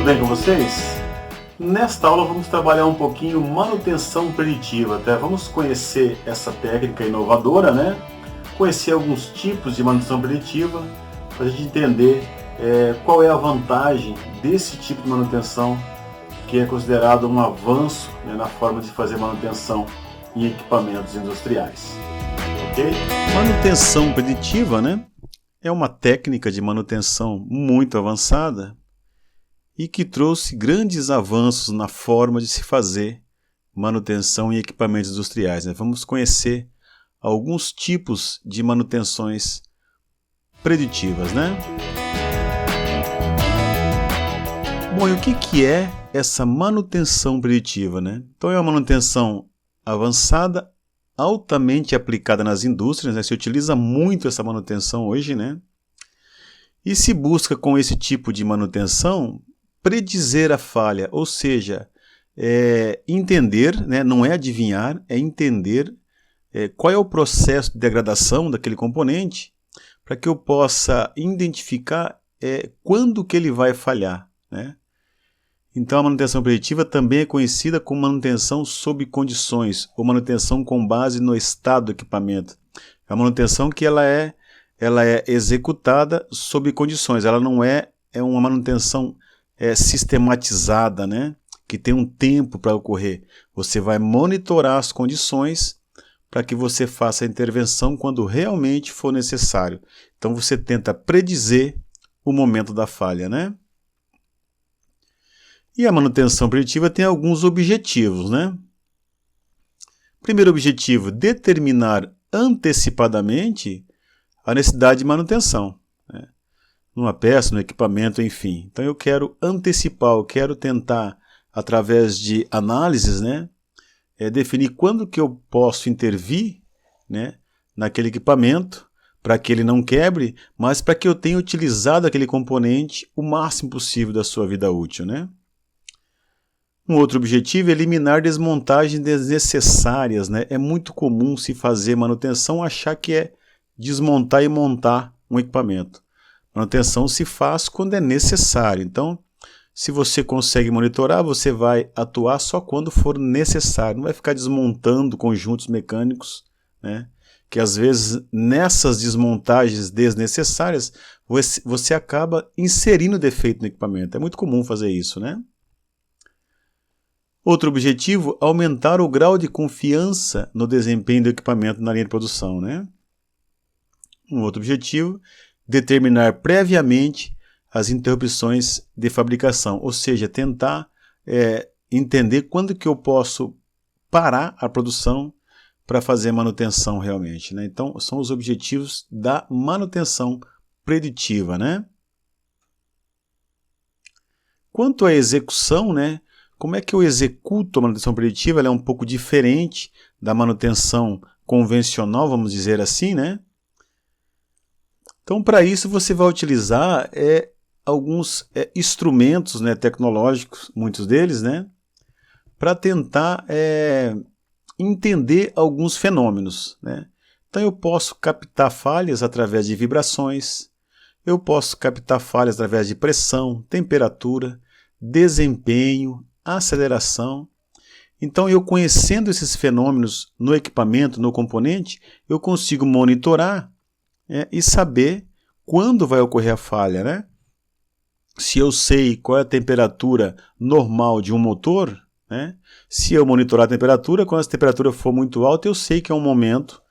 bem com vocês? Nesta aula vamos trabalhar um pouquinho manutenção preditiva, tá? Vamos conhecer essa técnica inovadora, né? Conhecer alguns tipos de manutenção preditiva, para a gente entender qual é a vantagem desse tipo de manutenção, que é considerado um avanço, né, na forma de fazer manutenção em equipamentos industriais. Ok? Manutenção preditiva, né? É uma técnica de manutenção muito avançada e que trouxe grandes avanços na forma de se fazer manutenção em equipamentos industriais, né? Vamos conhecer alguns tipos de manutenções preditivas, né? Bom, e o que é essa manutenção preditiva, né? Então é uma manutenção avançada, altamente aplicada nas indústrias, né? Se utiliza muito essa manutenção hoje, né? E se busca com esse tipo de manutenção predizer a falha, ou seja, entender, né? Não é adivinhar, é entender qual é o processo de degradação daquele componente para que eu possa identificar quando que ele vai falhar, né? Então a manutenção preditiva também é conhecida como manutenção sob condições ou manutenção com base no estado do equipamento. É uma manutenção que ela é executada sob condições, ela não é uma manutenção sistematizada, né? Que tem um tempo para ocorrer. Você vai monitorar as condições para que você faça a intervenção quando realmente for necessário. Então você tenta predizer o momento da falha, né? E a manutenção preditiva tem alguns objetivos, né? Primeiro objetivo, determinar antecipadamente a necessidade de manutenção, né? Numa peça, no equipamento, enfim. Então eu quero antecipar, eu quero tentar, através de análises, né, definir quando que eu posso intervir, né, naquele equipamento, para que ele não quebre, mas para que eu tenha utilizado aquele componente o máximo possível da sua vida útil, né? Um outro objetivo é eliminar desmontagens desnecessárias, né? É muito comum se fazer manutenção achar que é desmontar e montar um equipamento. Manutenção se faz quando é necessário. Então, se você consegue monitorar, você vai atuar só quando for necessário. Não vai ficar desmontando conjuntos mecânicos, né? Que às vezes nessas desmontagens desnecessárias você acaba inserindo defeito no equipamento. É muito comum fazer isso, né? Outro objetivo, aumentar o grau de confiança no desempenho do equipamento na linha de produção, né? Um outro objetivo, determinar previamente as interrupções de fabricação, ou seja, tentar entender quando que eu posso parar a produção para fazer manutenção realmente, né? Então, são os objetivos da manutenção preditiva, né? Quanto à execução, né? Como é que eu executo a manutenção preditiva? Ela é um pouco diferente da manutenção convencional, vamos dizer assim, né? Então, para isso, você vai utilizar alguns instrumentos, né, tecnológicos, muitos deles, né, para tentar entender alguns fenômenos, né? Então, eu posso captar falhas através de vibrações, eu posso captar falhas através de pressão, temperatura, desempenho, aceleração. Então, eu conhecendo esses fenômenos no equipamento, no componente, eu consigo monitorar e saber quando vai ocorrer a falha, né? Se eu sei qual é a temperatura normal de um motor, né? Se eu monitorar a temperatura, quando a temperatura for muito alta, eu sei que é um momento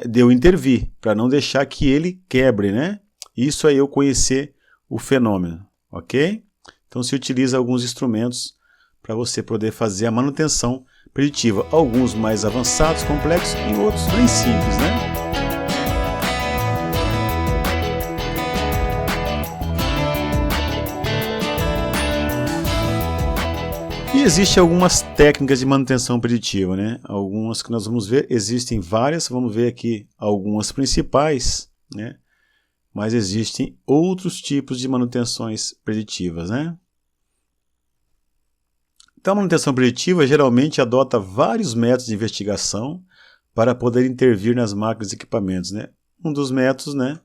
de eu intervir, para não deixar que ele quebre, né? Isso aí eu conhecer o fenômeno, ok? Então se utiliza alguns instrumentos para você poder fazer a manutenção preditiva. Alguns mais avançados, complexos e outros bem simples, né? E existem algumas técnicas de manutenção preditiva, né? Algumas que nós vamos ver, existem várias, vamos ver aqui algumas principais, né? Mas existem outros tipos de manutenções preditivas, né? Então a manutenção preditiva geralmente adota vários métodos de investigação para poder intervir nas máquinas e equipamentos, né? Um dos métodos, né,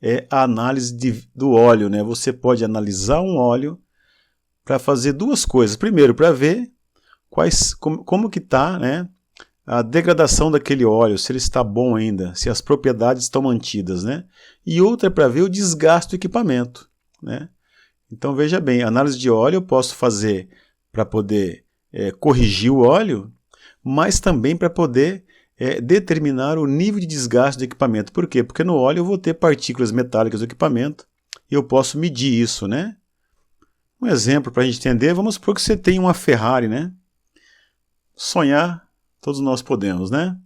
é a análise do óleo, né? Você pode analisar um óleo para fazer duas coisas. Primeiro, para ver como que está, né, a degradação daquele óleo, se ele está bom ainda, se as propriedades estão mantidas, né? E outra é para ver o desgaste do equipamento, né? Então veja bem, análise de óleo eu posso fazer para poder corrigir o óleo, mas também para poder determinar o nível de desgaste do equipamento. Por quê? Porque no óleo eu vou ter partículas metálicas do equipamento e eu posso medir isso, né? Um exemplo para a gente entender, vamos supor que você tem uma Ferrari, né? Sonhar, todos nós podemos, né?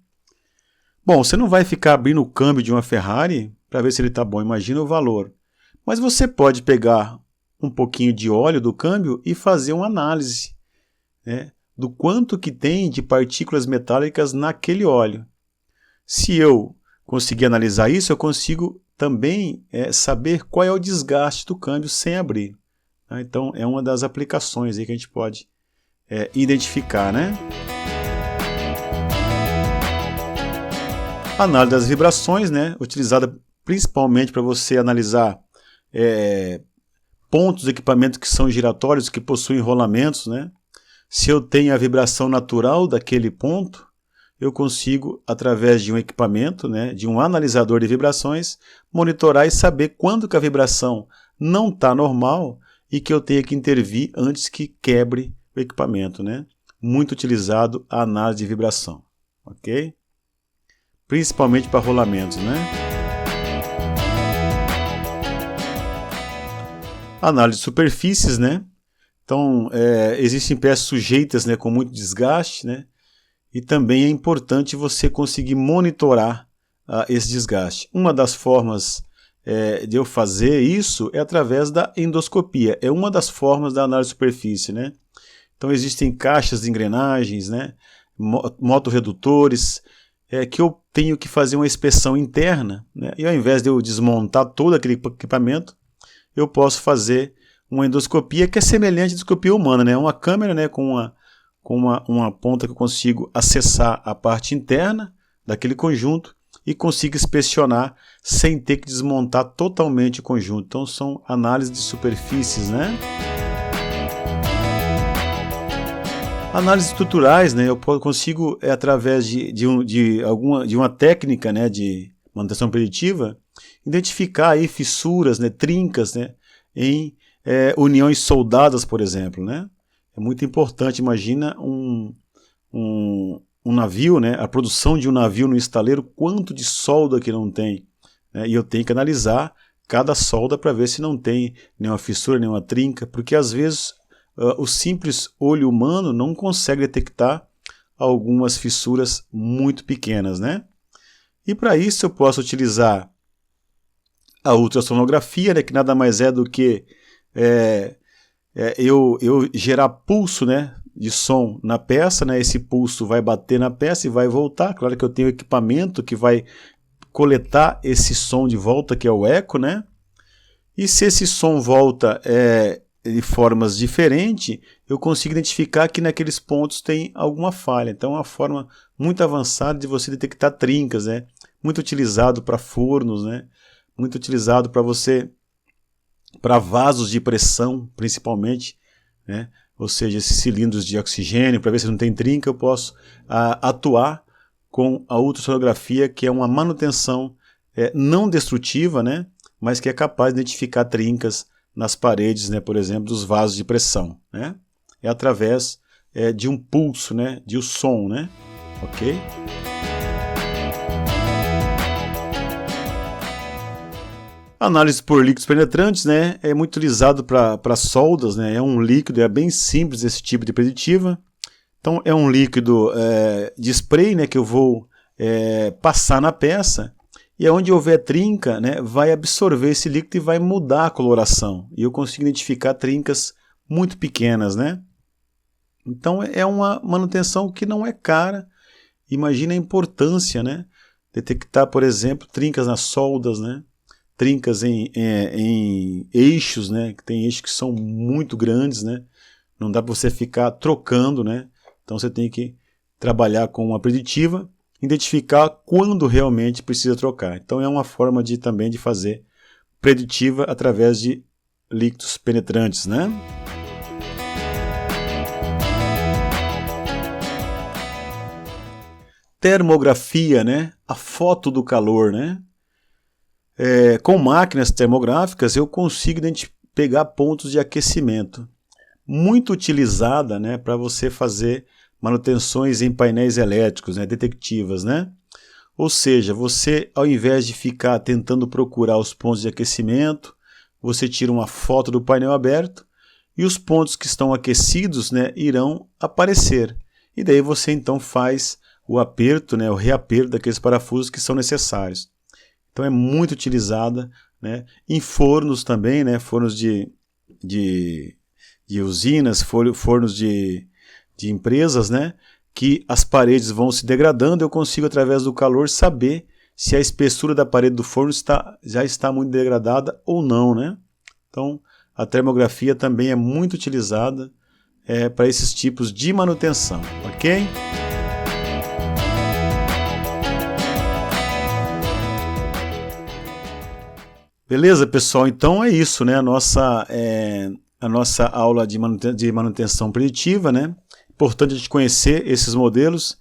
Bom, você não vai ficar abrindo o câmbio de uma Ferrari para ver se ele está bom, imagina o valor. Mas você pode pegar um pouquinho de óleo do câmbio e fazer uma análise, né, do quanto que tem de partículas metálicas naquele óleo. Se eu conseguir analisar isso, eu consigo também saber qual é o desgaste do câmbio sem abrir. Tá? Então é uma das aplicações aí que a gente pode identificar, né? A análise das vibrações, né, utilizada principalmente para você analisar pontos do equipamento que são giratórios, que possuem rolamentos, né? Se eu tenho a vibração natural daquele ponto, eu consigo, através de um equipamento, né, de um analisador de vibrações, monitorar e saber quando que a vibração não está normal e que eu tenho que intervir antes que quebre o equipamento, né? Muito utilizado a análise de vibração, ok? Principalmente para rolamentos, né? Análise de superfícies, né? Então, existem peças sujeitas, né, com muito desgaste, né? E também é importante você conseguir monitorar esse desgaste. Uma das formas de eu fazer isso é através da endoscopia. É uma das formas da análise de superfície, né? Então, existem caixas de engrenagens, né, motorredutores, que eu tenho que fazer uma inspeção interna, né? E ao invés de eu desmontar todo aquele equipamento, eu posso fazer uma endoscopia que é semelhante à endoscopia humana, né? Uma câmera, né, com uma ponta que eu consigo acessar a parte interna daquele conjunto e consigo inspecionar sem ter que desmontar totalmente o conjunto. Então são análises de superfícies, né? Análises estruturais, né, eu consigo, através de uma técnica, né, de manutenção preditiva, identificar aí fissuras, né, trincas, né, em uniões soldadas, por exemplo, né? É muito importante. Imagina um navio, né, a produção de um navio no estaleiro, quanto de solda que não tem, né? E eu tenho que analisar cada solda para ver se não tem nenhuma fissura, nenhuma trinca, porque às vezes o simples olho humano não consegue detectar algumas fissuras muito pequenas, né? E para isso eu posso utilizar a ultrassonografia, né, que nada mais é do que eu gerar pulso, né, de som na peça, né? Esse pulso vai bater na peça e vai voltar. Claro que eu tenho equipamento que vai coletar esse som de volta, que é o eco, né? E se esse som volta de formas diferentes, eu consigo identificar que naqueles pontos tem alguma falha. Então é uma forma muito avançada de você detectar trincas, né? Muito utilizado para fornos, né? Muito utilizado para vasos de pressão, principalmente, né? Ou seja, esses cilindros de oxigênio, para ver se não tem trinca, eu posso atuar com a ultrassonografia, que é uma manutenção não destrutiva, né? Mas que é capaz de identificar trincas nas paredes, né, por exemplo, dos vasos de pressão, né? É através de um pulso, né, de um som, né? Ok? Análise por líquidos penetrantes, né, é muito utilizado para soldas, né? É um líquido, é bem simples esse tipo de preditiva. Então é um líquido de spray, né, que eu vou passar na peça. E onde houver trinca, né, vai absorver esse líquido e vai mudar a coloração. E eu consigo identificar trincas muito pequenas, né? Então é uma manutenção que não é cara. Imagina a importância, né? Detectar, por exemplo, trincas nas soldas, né? Trincas em eixos, né? Que tem eixos que são muito grandes, né? Não dá para você ficar trocando, né? Então você tem que trabalhar com uma preditiva, identificar quando realmente precisa trocar. Então é uma forma também de fazer preditiva através de líquidos penetrantes, né? termografia, né? A foto do calor, né? Com máquinas termográficas eu consigo pegar pontos de aquecimento. Muito utilizada, né, para você fazer manutenções em painéis elétricos, né, detectivas, né? Ou seja, você, ao invés de ficar tentando procurar os pontos de aquecimento, você tira uma foto do painel aberto e os pontos que estão aquecidos, né, irão aparecer. E daí você então faz o aperto, né, o reaperto daqueles parafusos que são necessários. Então é muito utilizada, né, em fornos também, né, fornos de usinas, fornos de empresas, né, que as paredes vão se degradando, eu consigo, através do calor, saber se a espessura da parede do forno já está muito degradada ou não, né? Então, a termografia também é muito utilizada para esses tipos de manutenção, ok? Beleza, pessoal? Então é isso, né? A nossa aula de manutenção preditiva, né? Importante a gente conhecer esses modelos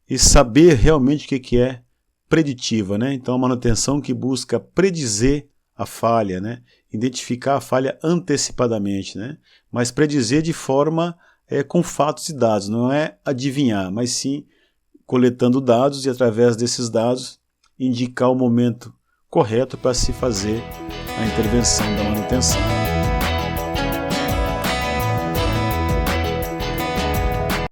e saber realmente o que é preditiva, né? Então, a manutenção que busca predizer a falha, né? Identificar a falha antecipadamente, né? Mas predizer de forma com fatos e dados, não é adivinhar, mas sim coletando dados e, através desses dados, indicar o momento correto para se fazer a intervenção da manutenção.